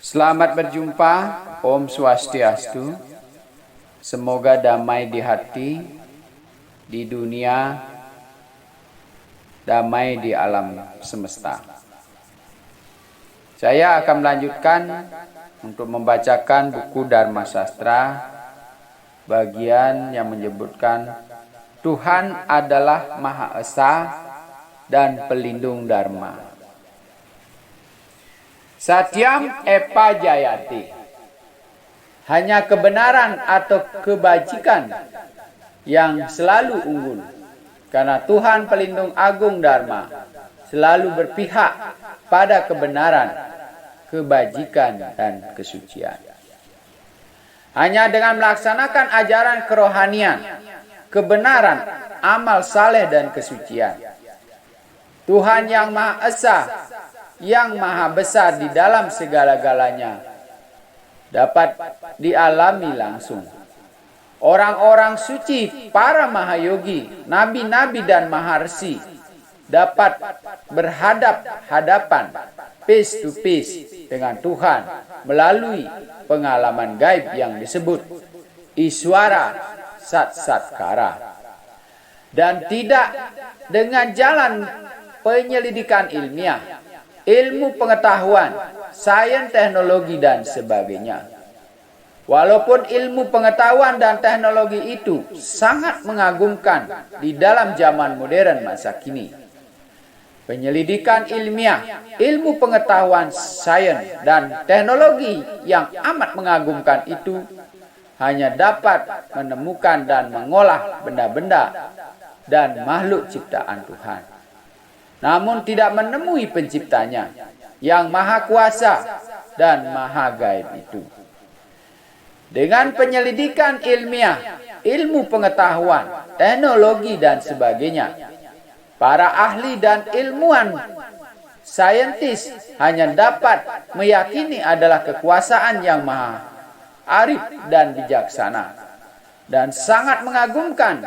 Selamat berjumpa, Om Swastiastu. Semoga damai di hati, di dunia, damai di alam semesta. Saya akan melanjutkan untuk membacakan buku Dharma Sastra, bagian yang menyebutkan Tuhan adalah Maha Esa dan Pelindung Dharma. Satyam Epa Jayati. Hanya kebenaran atau kebajikan yang selalu unggul. Karena Tuhan Pelindung Agung Dharma selalu berpihak pada kebenaran, kebajikan, dan kesucian. Hanya dengan melaksanakan ajaran kerohanian, kebenaran, amal saleh, dan kesucian, Tuhan yang Maha Esa, yang Maha Besar di dalam segala-galanya, dapat dialami langsung. Orang-orang suci, para mahayogi, nabi-nabi dan maharsi dapat berhadap-hadapan, face to face dengan Tuhan melalui pengalaman gaib yang disebut Iswara Satsattkara, dan tidak dengan jalan penyelidikan ilmiah, ilmu pengetahuan, sains, teknologi, dan sebagainya. Walaupun ilmu pengetahuan dan teknologi itu sangat mengagumkan di dalam zaman modern masa kini, penyelidikan ilmiah, ilmu pengetahuan, sains, dan teknologi yang amat mengagumkan itu hanya dapat menemukan dan mengolah benda-benda dan makhluk ciptaan Tuhan, namun tidak menemui penciptanya yang maha kuasa dan maha gaib itu. Dengan penyelidikan ilmiah, ilmu pengetahuan, teknologi, dan sebagainya, para ahli dan ilmuwan saintis hanya dapat meyakini adalah kekuasaan yang maha arif dan bijaksana dan sangat mengagumkan,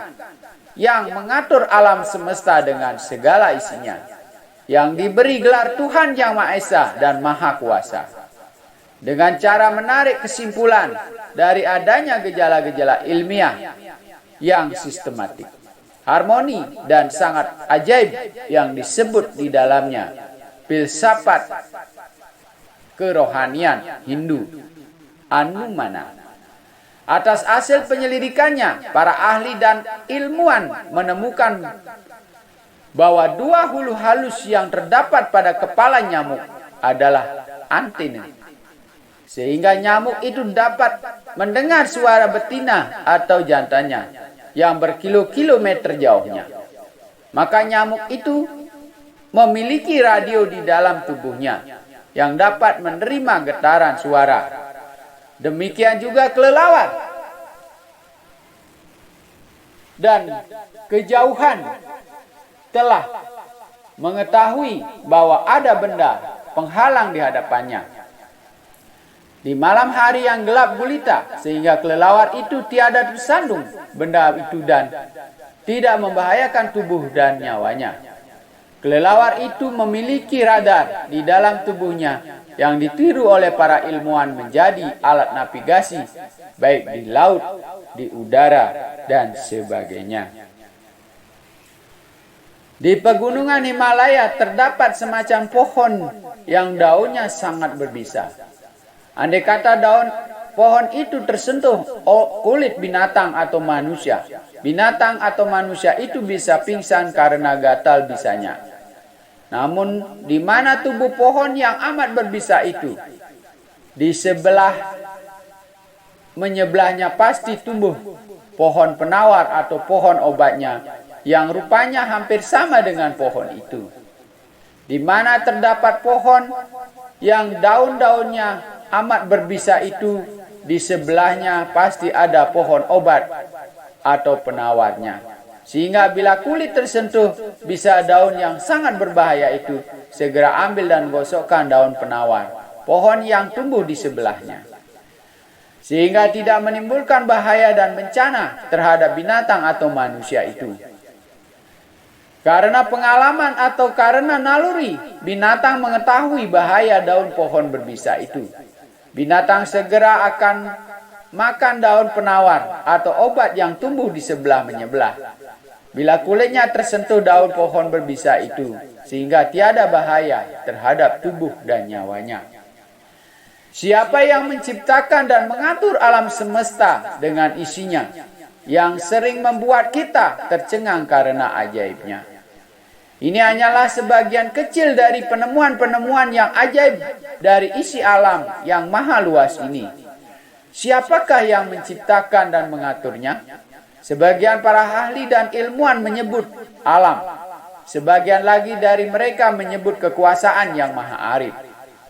yang mengatur alam semesta dengan segala isinya, yang diberi gelar Tuhan yang Maha Esa dan Maha Kuasa, dengan cara menarik kesimpulan dari adanya gejala-gejala ilmiah yang sistematik, harmoni, dan sangat ajaib yang disebut di dalamnya filsafat kerohanian Hindu Anumana. Atas hasil penyelidikannya, para ahli dan ilmuwan menemukan bahwa dua hulu halus yang terdapat pada kepala nyamuk adalah antena, sehingga nyamuk itu dapat mendengar suara betina atau jantannya yang berkilo-kilometer jauhnya. Maka nyamuk itu memiliki radio di dalam tubuhnya yang dapat menerima getaran suara. Demikian juga kelelawar dan kejauhan telah mengetahui bahwa ada benda penghalang di hadapannya di malam hari yang gelap gulita, sehingga kelelawar itu tiada tersandung benda itu dan tidak membahayakan tubuh dan nyawanya. Kelelawar itu memiliki radar di dalam tubuhnya yang ditiru oleh para ilmuwan menjadi alat navigasi baik di laut, di udara, dan sebagainya. Di pegunungan Himalaya terdapat semacam pohon yang daunnya sangat berbisa. Andai kata daun pohon itu tersentuh kulit binatang atau manusia, binatang atau manusia itu bisa pingsan karena gatal bisanya. Namun di mana tubuh pohon yang amat berbisa itu, di menyebelahnya pasti tumbuh pohon penawar atau pohon obatnya yang rupanya hampir sama dengan pohon itu. Di mana terdapat pohon yang daun-daunnya amat berbisa itu, di sebelahnya pasti ada pohon obat atau penawarnya. Sehingga bila kulit tersentuh bisa daun yang sangat berbahaya itu, segera ambil dan gosokkan daun penawar pohon yang tumbuh di sebelahnya, sehingga tidak menimbulkan bahaya dan bencana terhadap binatang atau manusia itu. Karena pengalaman atau karena naluri, binatang mengetahui bahaya daun pohon berbisa itu. Binatang segera akan makan daun penawar atau obat yang tumbuh di sebelah menyebelah. Bila kulitnya tersentuh daun pohon berbisa itu, sehingga tiada bahaya terhadap tubuh dan nyawanya. Siapa yang menciptakan dan mengatur alam semesta dengan isinya, yang sering membuat kita tercengang karena ajaibnya. Ini hanyalah sebagian kecil dari penemuan-penemuan yang ajaib dari isi alam yang maha luas ini. Siapakah yang menciptakan dan mengaturnya? Sebagian para ahli dan ilmuwan menyebut alam. Sebagian lagi dari mereka menyebut kekuasaan yang maha arif,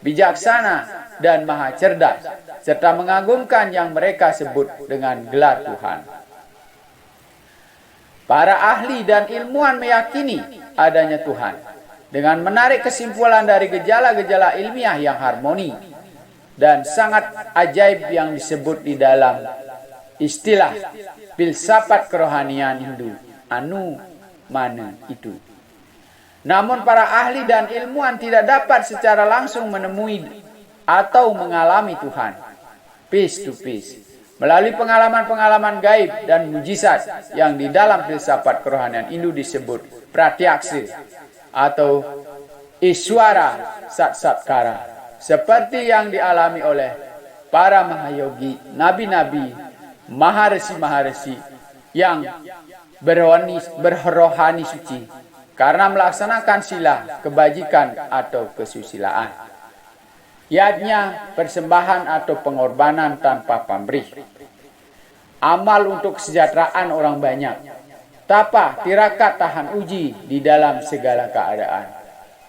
bijaksana, dan maha cerdas, serta mengagumkan yang mereka sebut dengan gelar Tuhan. Para ahli dan ilmuwan meyakini adanya Tuhan dengan menarik kesimpulan dari gejala-gejala ilmiah yang harmoni dan sangat ajaib yang disebut di dalam istilah filsafat kerohanian Hindu, Anumana itu. Namun para ahli dan ilmuwan tidak dapat secara langsung menemui atau mengalami Tuhan face to face melalui pengalaman-pengalaman gaib dan mujizat yang di dalam filsafat kerohanian Hindu disebut pratyaksa atau Iswara Satsattkara, seperti yang dialami oleh para mahayogi, nabi-nabi, maharesi-maharesi yang berrohani suci karena melaksanakan sila, kebajikan, atau kesusilaan. Yadnya, persembahan atau pengorbanan tanpa pamrih. Amal untuk kesejahteraan orang banyak. Tapa, tirakat, tahan uji di dalam segala keadaan.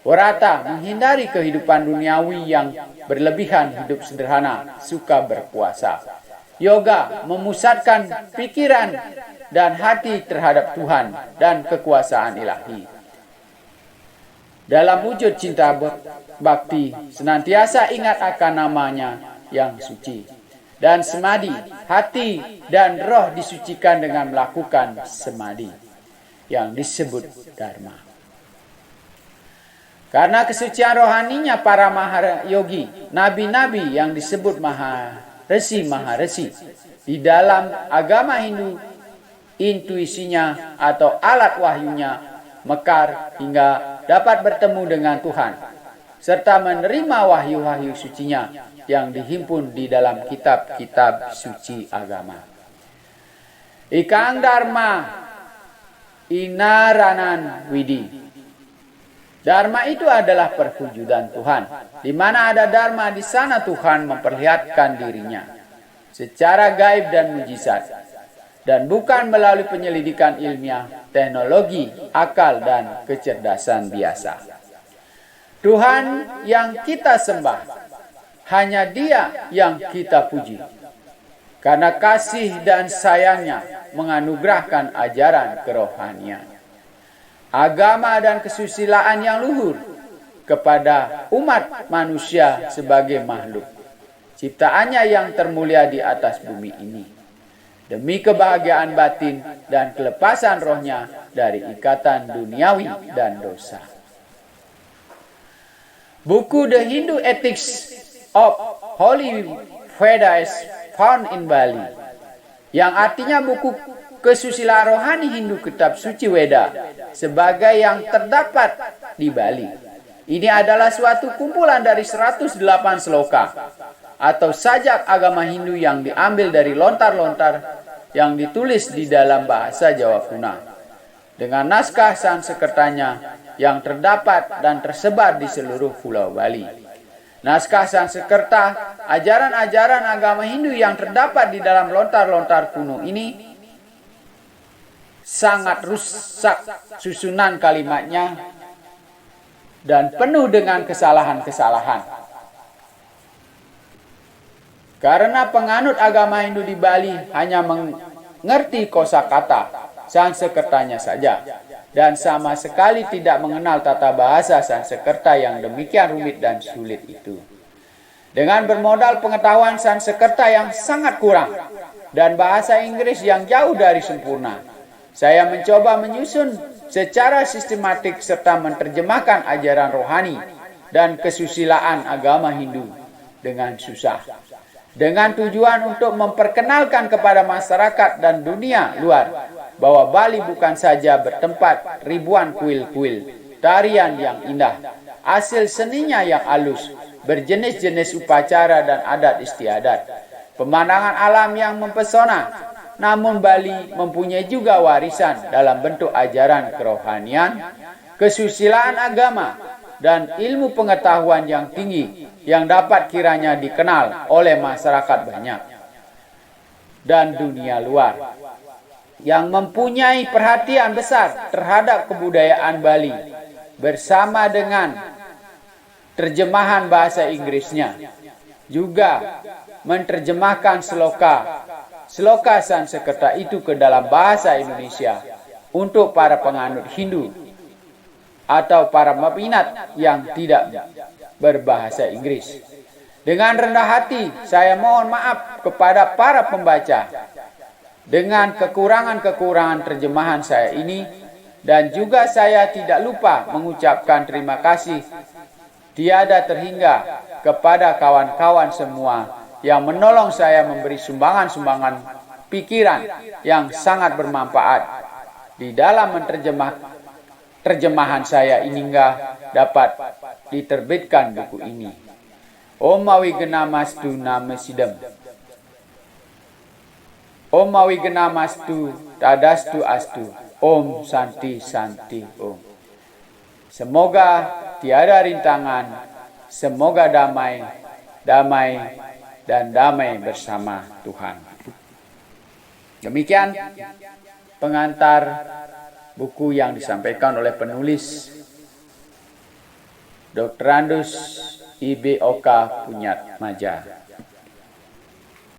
Warata, menghindari kehidupan duniawi yang berlebihan, hidup sederhana, suka berpuasa. Yoga, memusatkan pikiran dan hati terhadap Tuhan dan kekuasaan ilahi. Dalam wujud cinta bakti, senantiasa ingat akan namanya yang suci. Dan semadi, hati dan roh disucikan dengan melakukan semadi, yang disebut Dharma. Karena kesucian rohaninya para mahayogi, nabi-nabi yang disebut maharesi di dalam agama Hindu, intuisinya atau alat wahyunya mekar hingga dapat bertemu dengan Tuhan, serta menerima wahyu-wahyu sucinya yang dihimpun di dalam kitab-kitab suci agama. Ikang Dharma Inaranan Widi. Dharma itu adalah perwujudan Tuhan. Di mana ada Dharma, di sana Tuhan memperlihatkan dirinya secara gaib dan mujizat, dan bukan melalui penyelidikan ilmiah, teknologi, akal, dan kecerdasan biasa. Tuhan yang kita sembah, hanya Dia yang kita puji. Karena kasih dan sayangnya menganugerahkan ajaran kerohanian, agama dan kesusilaan yang luhur kepada umat manusia sebagai makhluk ciptaannya yang termulia di atas bumi ini, demi kebahagiaan batin dan kelepasan rohnya dari ikatan duniawi dan dosa. Buku The Hindu Ethics of Holy Vedas found in Bali, yang artinya buku kesusilaan rohani Hindu kitab suci Weda, sebagai yang terdapat di Bali. Ini adalah suatu kumpulan dari 108 sloka atau sajak agama Hindu yang diambil dari lontar-lontar yang ditulis di dalam bahasa Jawa kuno, dengan naskah Sanskertanya yang terdapat dan tersebar di seluruh pulau Bali. Naskah Sanskerta, ajaran-ajaran agama Hindu yang terdapat di dalam lontar-lontar kuno ini sangat rusak susunan kalimatnya dan penuh dengan kesalahan-kesalahan. Karena penganut agama Hindu di Bali hanya mengerti kosakata Sanskertanya saja, dan sama sekali tidak mengenal tata bahasa Sanskerta yang demikian rumit dan sulit itu. Dengan bermodal pengetahuan Sanskerta yang sangat kurang dan bahasa Inggris yang jauh dari sempurna, saya mencoba menyusun secara sistematik serta menerjemahkan ajaran rohani dan kesusilaan agama Hindu dengan susah. Dengan tujuan untuk memperkenalkan kepada masyarakat dan dunia luar bahwa Bali bukan saja bertempat ribuan kuil-kuil, tarian yang indah, hasil seninya yang halus, berjenis-jenis upacara dan adat istiadat, pemandangan alam yang mempesona, namun Bali mempunyai juga warisan dalam bentuk ajaran kerohanian, kesusilaan agama, dan ilmu pengetahuan yang tinggi yang dapat kiranya dikenal oleh masyarakat banyak dan dunia luar yang mempunyai perhatian besar terhadap kebudayaan Bali bersama dengan terjemahan bahasa Inggrisnya, juga menerjemahkan sloka Sanskerta itu ke dalam bahasa Indonesia untuk para penganut Hindu atau para peminat yang tidak berbahasa Inggris. Dengan rendah hati saya mohon maaf kepada para pembaca dengan kekurangan-kekurangan terjemahan saya ini, dan juga saya tidak lupa mengucapkan terima kasih tiada terhingga kepada kawan-kawan semua yang menolong saya memberi sumbangan-sumbangan pikiran yang sangat bermanfaat di dalam terjemahan saya ini hingga dapat diterbitkan buku ini. Om Mawi Genamastu Namesidam. Om Mawi Genamastu Tadastu Astu. Om Santi Santi Om. Semoga tiada rintangan, semoga damai, damai, dan damai bersama Tuhan. Demikian pengantar buku yang disampaikan oleh penulis Dr. Andus IBOK Punyat Maja.